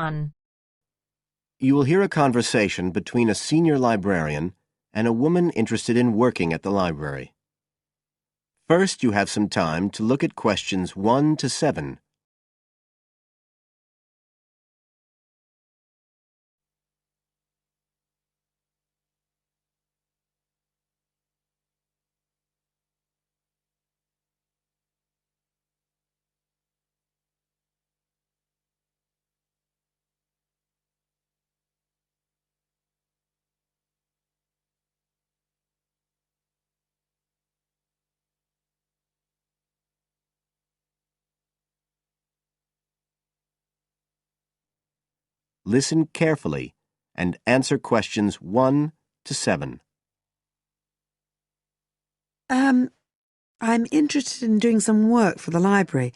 1. You will hear a conversation between a senior librarian and a woman interested in working at the library. First, you have some time to look at questions 1 to 7. Listen carefully and answer questions 1 to 7. I'm interested in doing some work for the library.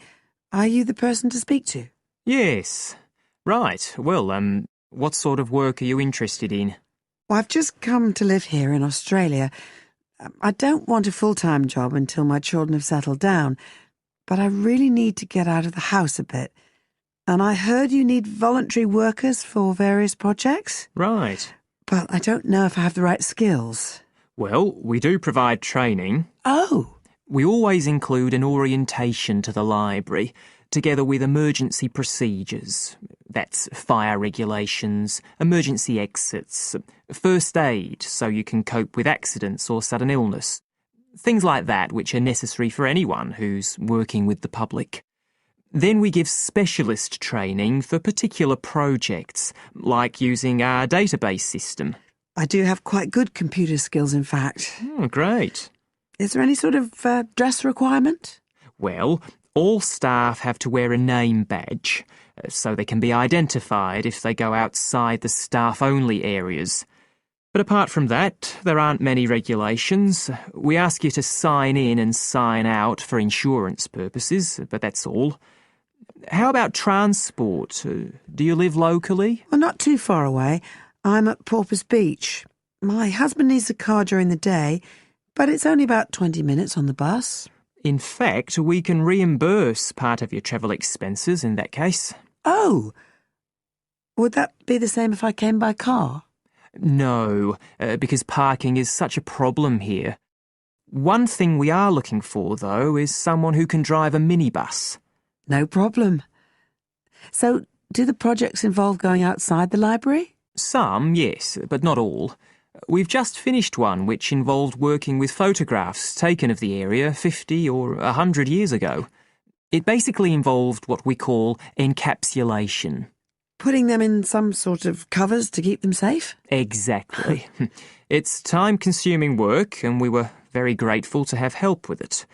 Are you the person to speak to? Yes. Right. Well, what sort of work are you interested in? Well, I've just come to live here in Australia. I don't want a full-time job until my children have settled down, but I really need to get out of the house a bit. And I heard you need voluntary workers for various projects. Right. But I don't know if I have the right skills. Well, we do provide training. Oh! We always include an orientation to the library, together with emergency procedures. That's fire regulations, emergency exits, first aid so you can cope with accidents or sudden illness. Things like that which are necessary for anyone who's working with the public. Then we give specialist training for particular projects, like using our database system. I do have quite good computer skills, in fact. Oh, great. Is there any sort of dress requirement? Well, all staff have to wear a name badge, so they can be identified if they go outside the staff-only areas. But apart from that, there aren't many regulations. We ask you to sign in and sign out for insurance purposes, but that's all. How about transport? Do you live locally? Well, not too far away. I'm at Porpoise Beach. My husband needs a car during the day, but it's only about 20 minutes on the bus. In fact, we can reimburse part of your travel expenses in that case. Oh! Would that be the same if I came by car? No, because parking is such a problem here. One thing we are looking for, though, is someone who can drive a minibus. No problem. So, do the projects involve going outside the library? Some, yes, but not all. We've just finished one which involved working with photographs taken of the area 50 or 100 years ago. It basically involved what we call encapsulation. Putting them in some sort of covers to keep them safe? Exactly. It's time-consuming work, and we were very grateful to have help with it.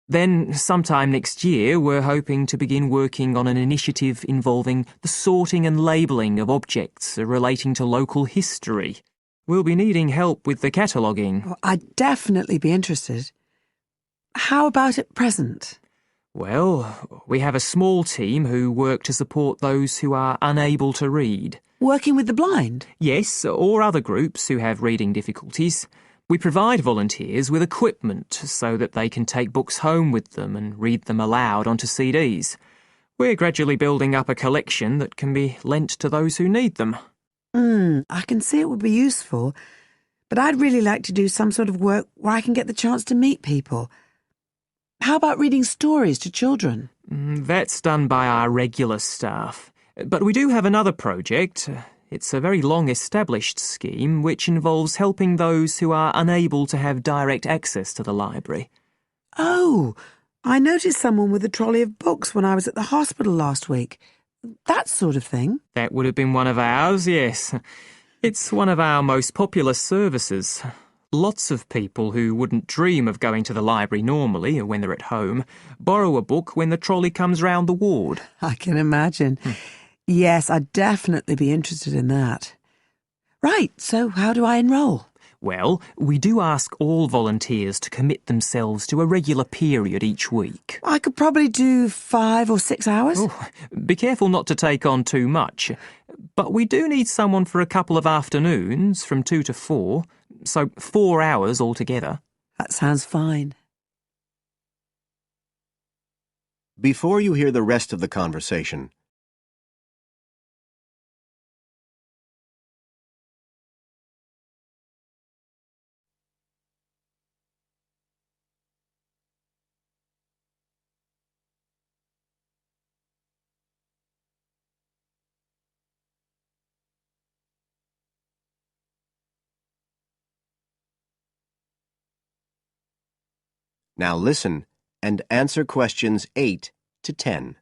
Then, sometime next year, we're hoping to begin working on an initiative involving the sorting and labelling of objects relating to local history. We'll be needing help with the cataloguing. Oh, I'd definitely be interested. How about at present? Well, we have a small team who work to support those who are unable to read. Working with the blind? Yes, or other groups who have reading difficulties. We provide volunteers with equipment so that they can take books home with them and read them aloud onto CDs. We're gradually building up a collection that can be lent to those who need them. I can see it would be useful, but I'd really like to do some sort of work where I can get the chance to meet people. How about reading stories to children? That's done by our regular staff. But we do have another project. It's a very long-established scheme which involves helping those who are unable to have direct access to the library. Oh, I noticed someone with a trolley of books when I was at the hospital last week. That sort of thing. That would have been one of ours, yes. It's one of our most popular services. Lots of people who wouldn't dream of going to the library normally when they're at home borrow a book when the trolley comes round the ward. I can imagine. Yes, I'd definitely be interested in that. Right, so how do I enrol? Well, we do ask all volunteers to commit themselves to a regular period each week. I could probably do 5 or 6 hours. Oh, be careful not to take on too much. But we do need someone for a couple of afternoons from 2 to 4, so 4 hours altogether. That sounds fine. Before you hear the rest of the conversation, Now listen and answer questions 8 to 10.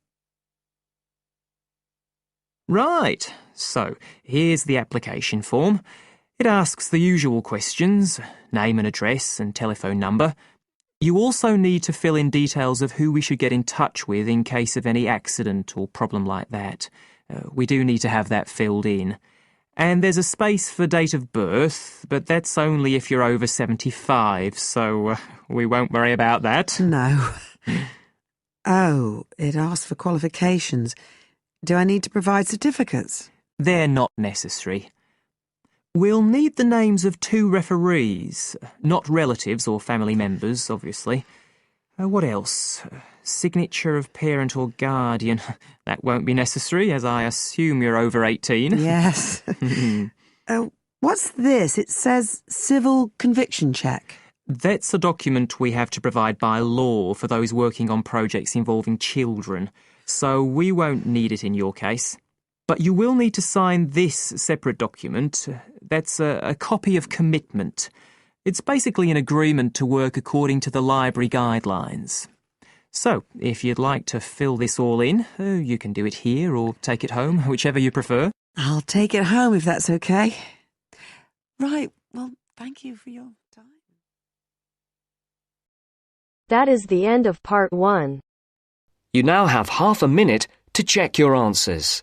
Right, so here's the application form. It asks the usual questions, name and address and telephone number. You also need to fill in details of who we should get in touch with in case of any accident or problem like that. We do need to have that filled in. And there's a space for date of birth, but that's only if you're over 75, so we won't worry about that. No. Oh, it asks for qualifications. Do I need to provide certificates? They're not necessary. We'll need the names of 2 referees, not relatives or family members, obviously. What else? Signature of parent or guardian. That won't be necessary, as I assume you're over 18. Yes. What's this? It says civil conviction check. That's a document we have to provide by law for those working on projects involving children, so we won't need it in your case. But you will need to sign this separate document. That's a copy of commitment. It's basically an agreement to work according to the library guidelines. So, if you'd like to fill this all in, you can do it here or take it home, whichever you prefer. I'll take it home if that's okay. Right, well, thank you for your time. That is the end of part 1. You now have half a minute to check your answers.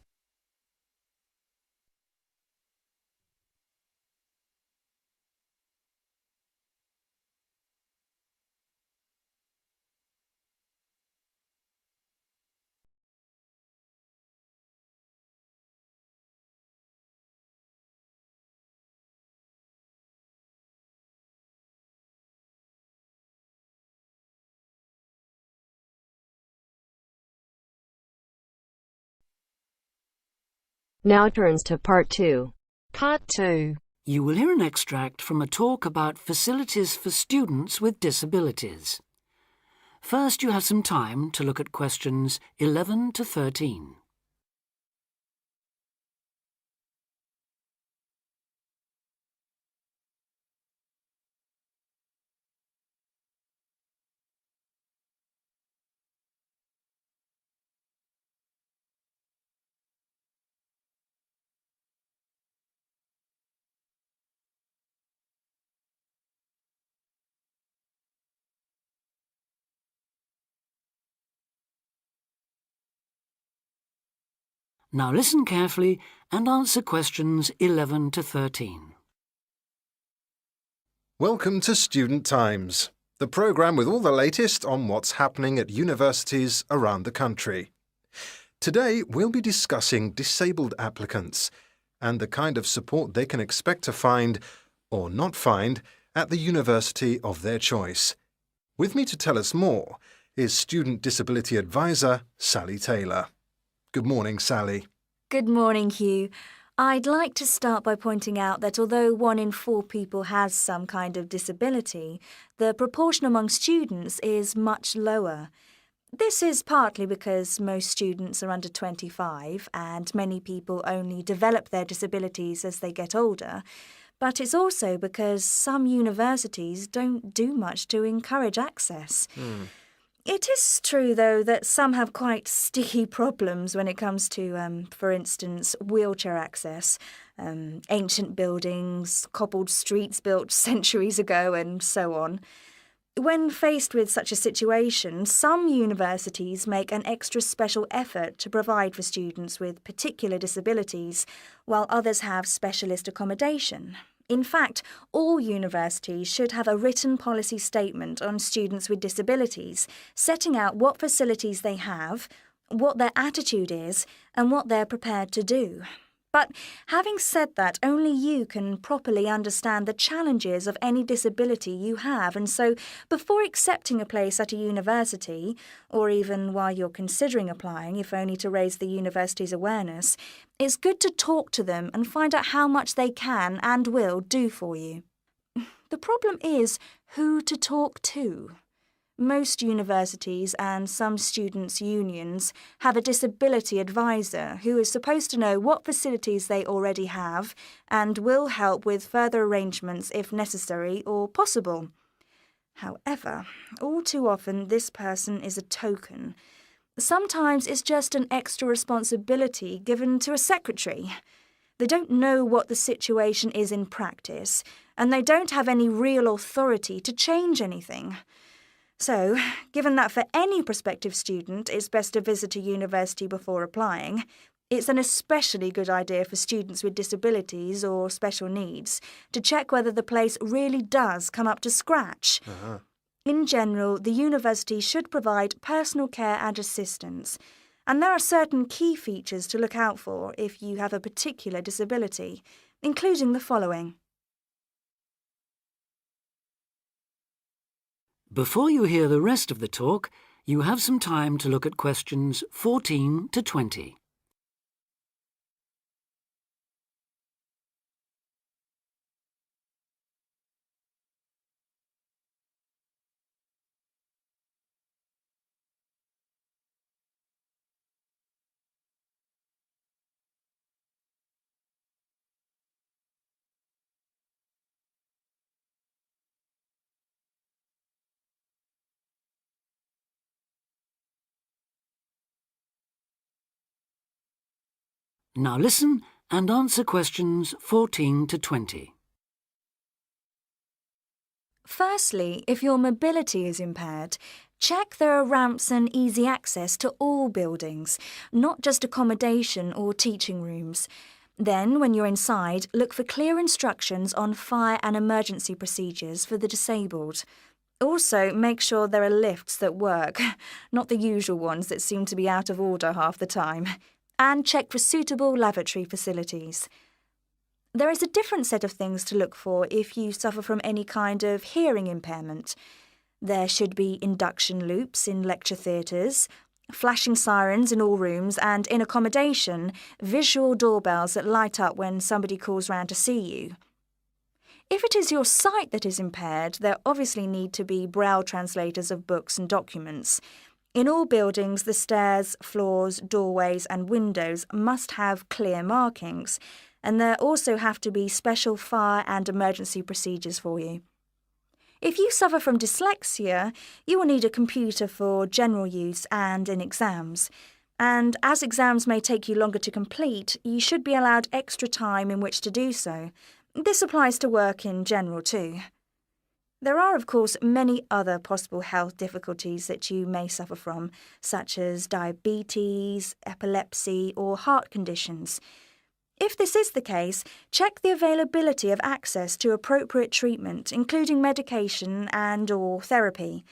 Now turns to part 2. Part 2. You will hear an extract from a talk about facilities for students with disabilities. First, you have some time to look at questions 11 to 13. Now listen carefully and answer questions 11 to 13. Welcome to Student Times, the programme with all the latest on what's happening at universities around the country. Today we'll be discussing disabled applicants and the kind of support they can expect to find, or not find, at the university of their choice. With me to tell us more is Student Disability Advisor Sally Taylor. Good morning, Sally. Good morning, Hugh. I'd like to start by pointing out that although 1 in 4 people has some kind of disability, the proportion among students is much lower. This is partly because most students are under 25 and many people only develop their disabilities as they get older, but it's also because some universities don't do much to encourage access. It is true, though, that some have quite sticky problems when it comes to, for instance, wheelchair access, ancient buildings, cobbled streets built centuries ago, and so on. When faced with such a situation, some universities make an extra special effort to provide for students with particular disabilities, while others have specialist accommodation. In fact, all universities should have a written policy statement on students with disabilities, setting out what facilities they have, what their attitude is, and what they're prepared to do. But having said that, only you can properly understand the challenges of any disability you have, and so before accepting a place at a university, or even while you're considering applying, if only to raise the university's awareness, it's good to talk to them and find out how much they can and will do for you. The problem is who to talk to. Most universities and some students' unions have a disability advisor who is supposed to know what facilities they already have and will help with further arrangements if necessary or possible. However, all too often this person is a token. Sometimes it's just an extra responsibility given to a secretary. They don't know what the situation is in practice, and they don't have any real authority to change anything. So, given that for any prospective student it's best to visit a university before applying, it's an especially good idea for students with disabilities or special needs to check whether the place really does come up to scratch. In general, the university should provide personal care and assistance, and there are certain key features to look out for if you have a particular disability, including the following. Before you hear the rest of the talk, you have some time to look at questions 14 to 20. Now listen and answer questions 14 to 20. Firstly, if your mobility is impaired, check there are ramps and easy access to all buildings, not just accommodation or teaching rooms. Then, when you're inside, look for clear instructions on fire and emergency procedures for the disabled. Also, make sure there are lifts that work, not the usual ones that seem to be out of order half the time. And check for suitable lavatory facilities. There is a different set of things to look for if you suffer from any kind of hearing impairment. There should be induction loops in lecture theatres, flashing sirens in all rooms, and in accommodation, visual doorbells that light up when somebody calls round to see you. If it is your sight that is impaired, there obviously need to be braille translators of books and documents. In all buildings, the stairs, floors, doorways and windows must have clear markings, and there also have to be special fire and emergency procedures for you. If you suffer from dyslexia, you will need a computer for general use and in exams. And as exams may take you longer to complete, you should be allowed extra time in which to do so. This applies to work in general too. There are, of course, many other possible health difficulties that you may suffer from, such as diabetes, epilepsy, or heart conditions. If this is the case, check the availability of access to appropriate treatment, including medication and/or therapy.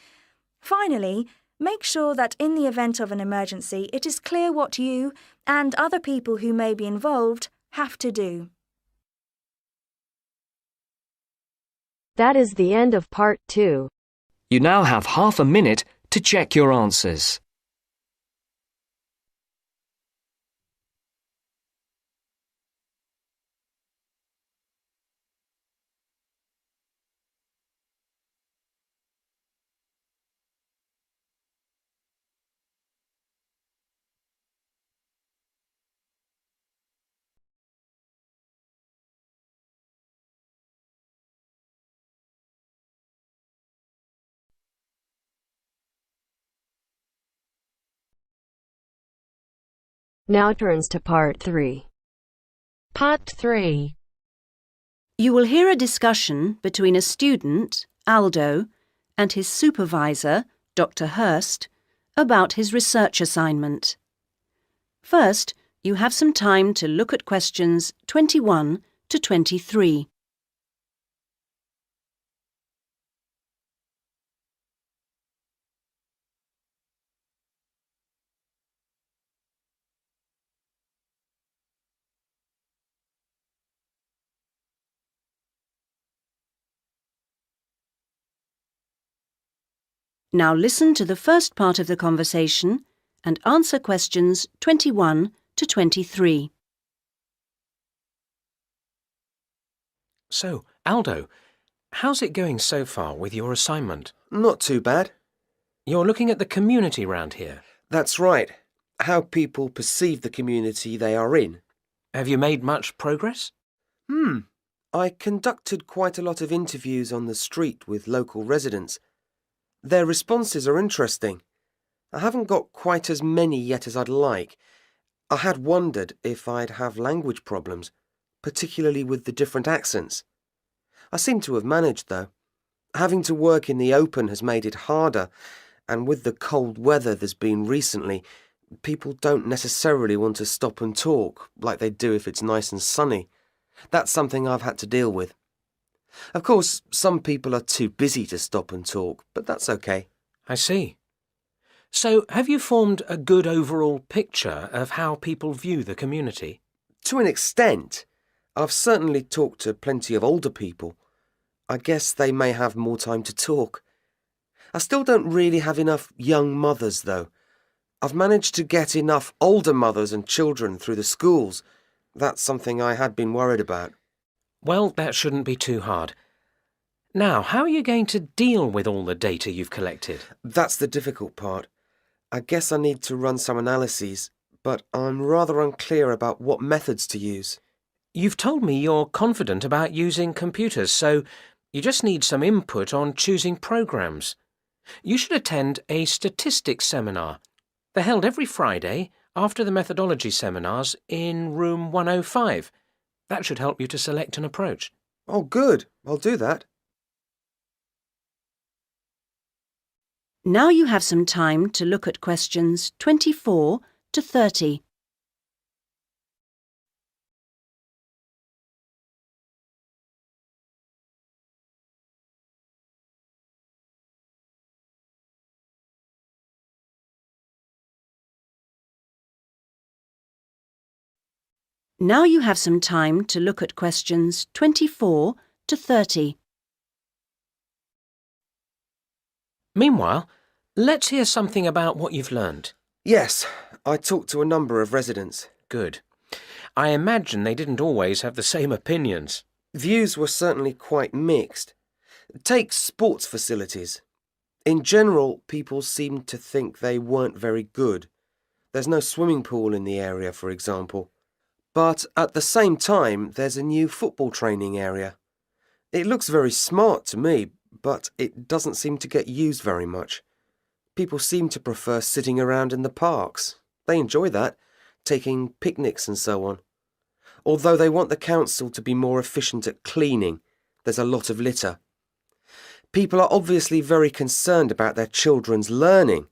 Finally, make sure that in the event of an emergency, it is clear what you and other people who may be involved have to do. That is the end of part 2. You now have half a minute to check your answers. Now turns to part 3. Part 3. You will hear a discussion between a student, Aldo, and his supervisor, Dr. Hurst, about his research assignment. First, you have some time to look at questions 21 to 23. Now listen to the first part of the conversation and answer questions 21 to 23. So, Aldo, how's it going so far with your assignment? Not too bad. You're looking at the community round here. That's right. How people perceive the community they are in. Have you made much progress? I conducted quite a lot of interviews on the street with local residents. Their responses are interesting. I haven't got quite as many yet as I'd like. I had wondered if I'd have language problems, particularly with the different accents. I seem to have managed, though. Having to work in the open has made it harder, and with the cold weather there's been recently, people don't necessarily want to stop and talk like they do if it's nice and sunny. That's something I've had to deal with. Of course, some people are too busy to stop and talk, but that's okay. I see. So, have you formed a good overall picture of how people view the community? To an extent. I've certainly talked to plenty of older people. I guess they may have more time to talk. I still don't really have enough young mothers, though. I've managed to get enough older mothers and children through the schools. That's something I had been worried about. Well, that shouldn't be too hard. Now, how are you going to deal with all the data you've collected? That's the difficult part. I guess I need to run some analyses, but I'm rather unclear about what methods to use. You've told me you're confident about using computers, so you just need some input on choosing programs. You should attend a statistics seminar. They're held every Friday after the methodology seminars in room 105. That should help you to select an approach. Oh, good. I'll do that. Now you have some time to look at questions 24 to 30. Now you have some time to look at questions 24 to 30. Meanwhile, let's hear something about what you've learned. Yes, I talked to a number of residents. Good. I imagine they didn't always have the same opinions. Views were certainly quite mixed. Take sports facilities. In general, people seemed to think they weren't very good. There's no swimming pool in the area, for example. But at the same time, there's a new football training area. It looks very smart to me, but it doesn't seem to get used very much. People seem to prefer sitting around in the parks. They enjoy that, taking picnics and so on. Although they want the council to be more efficient at cleaning, there's a lot of litter. People are obviously very concerned about their children's learning.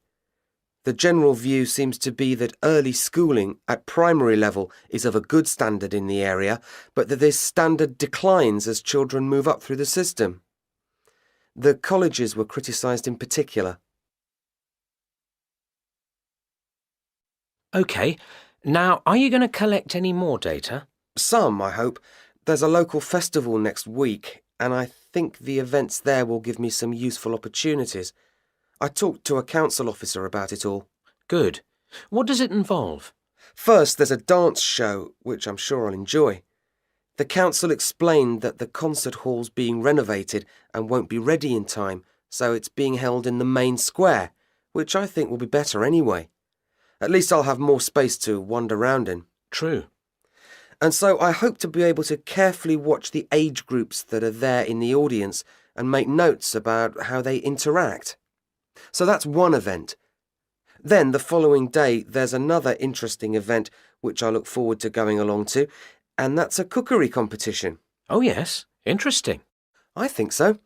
The general view seems to be that early schooling at primary level is of a good standard in the area, but that this standard declines as children move up through the system. The colleges were criticised in particular. OK, now are you going to collect any more data? Some, I hope. There's a local festival next week, and I think the events there will give me some useful opportunities. I talked to a council officer about it all. Good. What does it involve? First, there's a dance show, which I'm sure I'll enjoy. The council explained that the concert hall's being renovated and won't be ready in time, so it's being held in the main square, which I think will be better anyway. At least I'll have more space to wander around in. True. And so I hope to be able to carefully watch the age groups that are there in the audience and make notes about how they interact. So that's one event. Then the following day there's another interesting event which I look forward to going along to, and that's a cookery competition. Oh yes, interesting. I think so.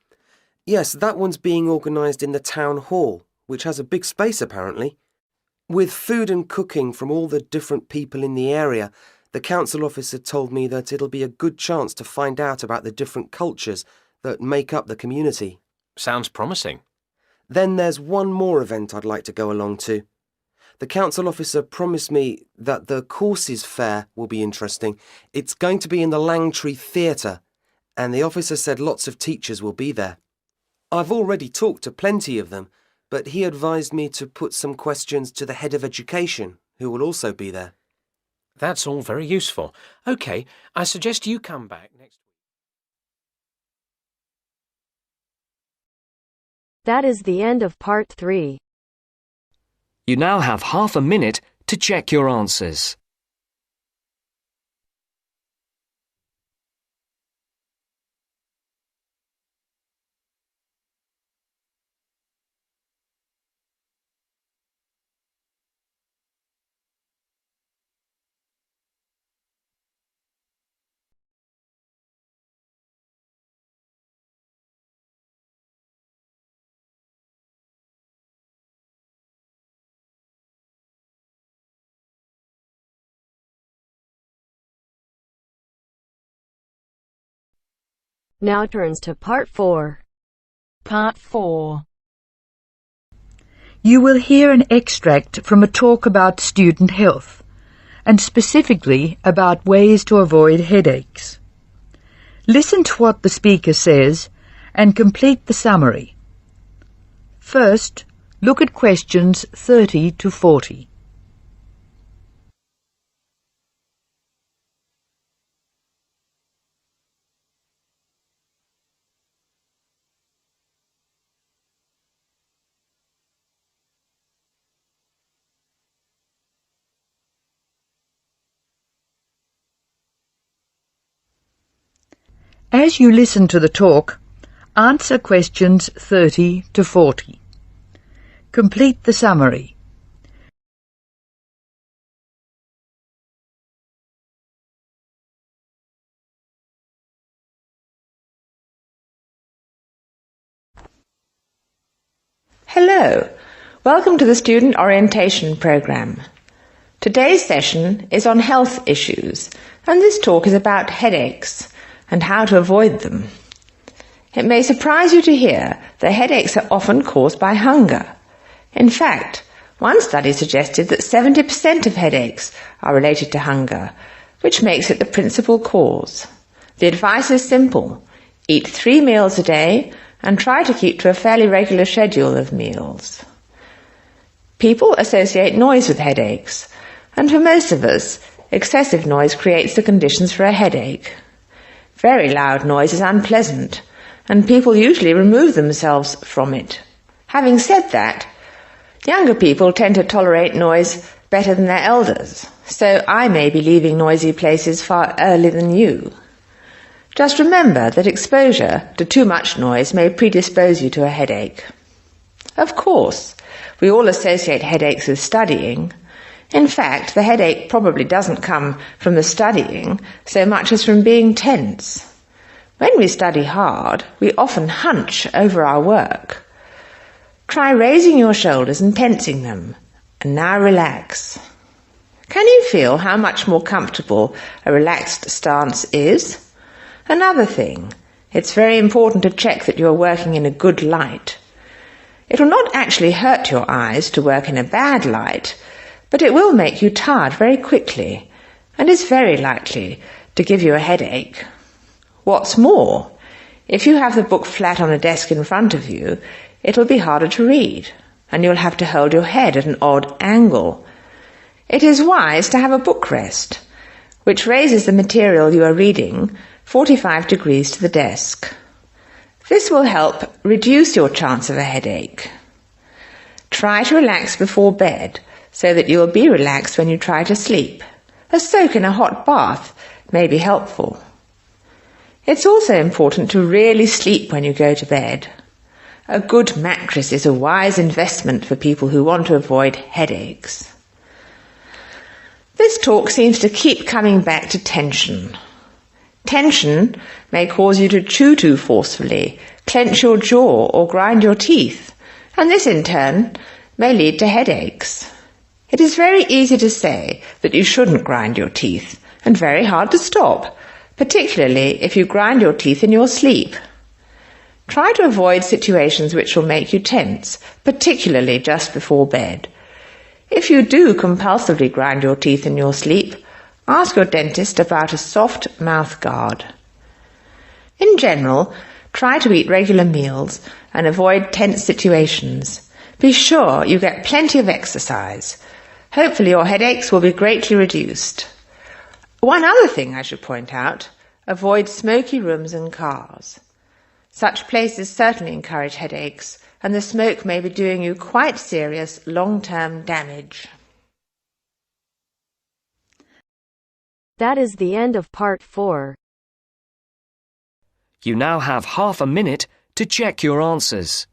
Yes, that one's being organised in the town hall, which has a big space apparently. With food and cooking from all the different people in the area, the council officer told me that it'll be a good chance to find out about the different cultures that make up the community. Sounds promising. Then there's one more event I'd like to go along to. The council officer promised me that the courses fair will be interesting. It's going to be in the Langtree Theatre, and the officer said lots of teachers will be there. I've already talked to plenty of them, but he advised me to put some questions to the head of education, who will also be there. That's all very useful. OK, I suggest you come back next week. That is the end of part 3. You now have half a minute to check your answers. Now turns to Part 4. Part 4. You will hear an extract from a talk about student health, and specifically about ways to avoid headaches. Listen to what the speaker says and complete the summary. First, look at questions 30 to 40. As you listen to the talk, answer questions 30 to 40. Complete the summary. Hello, welcome to the Student Orientation Programme. Today's session is on health issues, and this talk is about headaches and how to avoid them. It may surprise you to hear that headaches are often caused by hunger. In fact, one study suggested that 70% of headaches are related to hunger, which makes it the principal cause. The advice is simple: eat 3 meals a day and try to keep to a fairly regular schedule of meals. People associate noise with headaches, and for most of us, excessive noise creates the conditions for a headache. Very loud noise is unpleasant, and people usually remove themselves from it. Having said that, younger people tend to tolerate noise better than their elders, so I may be leaving noisy places far earlier than you. Just remember that exposure to too much noise may predispose you to a headache. Of course, we all associate headaches with studying. In fact, the headache probably doesn't come from the studying so much as from being tense. When we study hard, we often hunch over our work. Try raising your shoulders and tensing them, and now relax. Can you feel how much more comfortable a relaxed stance is? Another thing, it's very important to check that you are working in a good light. It will not actually hurt your eyes to work in a bad light, but it will make you tired very quickly, and is very likely to give you a headache. What's more, if you have the book flat on a desk in front of you, it will be harder to read, and you'll have to hold your head at an odd angle. It is wise to have a book rest, which raises the material you are reading 45 degrees to the desk. This will help reduce your chance of a headache. Try to relax before bed, so that you will be relaxed when you try to sleep. A soak in a hot bath may be helpful. It's also important to really sleep when you go to bed. A good mattress is a wise investment for people who want to avoid headaches. This talk seems to keep coming back to tension. Tension may cause you to chew too forcefully, clench your jaw or grind your teeth, and this in turn may lead to headaches. It is very easy to say that you shouldn't grind your teeth, and very hard to stop, particularly if you grind your teeth in your sleep. Try to avoid situations which will make you tense, particularly just before bed. If you do compulsively grind your teeth in your sleep, ask your dentist about a soft mouth guard. In general, try to eat regular meals and avoid tense situations. Be sure you get plenty of exercise. Hopefully your headaches will be greatly reduced. One other thing I should point out, avoid smoky rooms and cars. Such places certainly encourage headaches, and the smoke may be doing you quite serious long-term damage. That is the end of Part 4. You now have half a minute to check your answers.